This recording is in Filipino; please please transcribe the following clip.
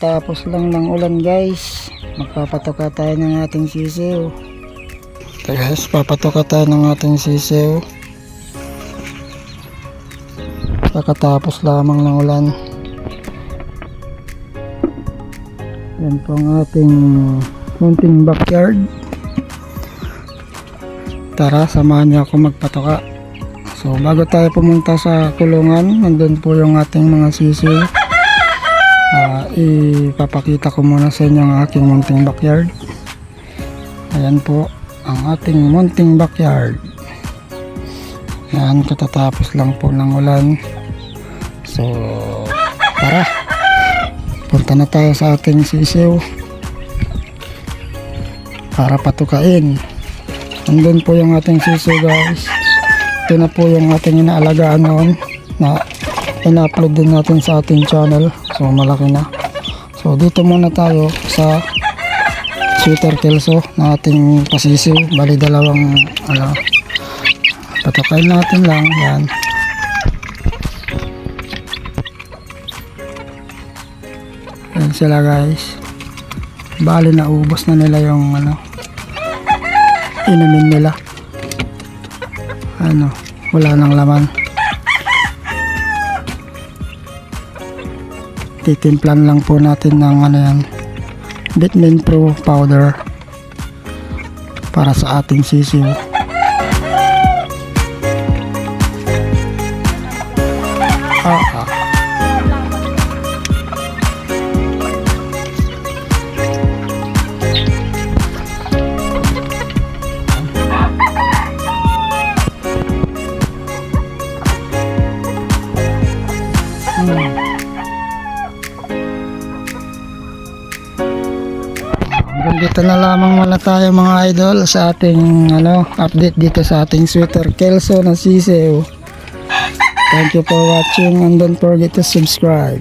kakatapos lang ng ulan guys, magpapatoka tayo ng ating sisiw. Ito guys, papatoka tayo ng ating sisiw. Kakatapos lamang ng ulan. Yan po ang ating munting backyard. Tara, samahan niyo ako magpatoka. So bago tayo pumunta sa kulungan, nandun po yung ating mga sisiw. Ipapakita ko muna sa inyo ang aking munting backyard. Ayan po ang ating munting backyard. Ayan, katatapos lang po ng ulan. So tara, punta na tayo sa ating sisiw para patukain. Nandun po yung ating sisiw guys. Ito na po yung ating inaalagaan noon na ina-upload din natin sa ating channel. So malaki na. So dito muna tayo sa sweater kelso na ating pasisiw. Bali dalawang patukain natin lang. Yan. Yan sila guys. Bali naubos na nila yung inumin nila. Wala nang laman. Titimplan lang po natin ng yan, Vitamin Pro powder para sa ating sisiw. Dito na lamang muna tayo mga idol sa ating update dito sa ating sweater kelso na sisiw. Thank you for watching and don't forget to subscribe.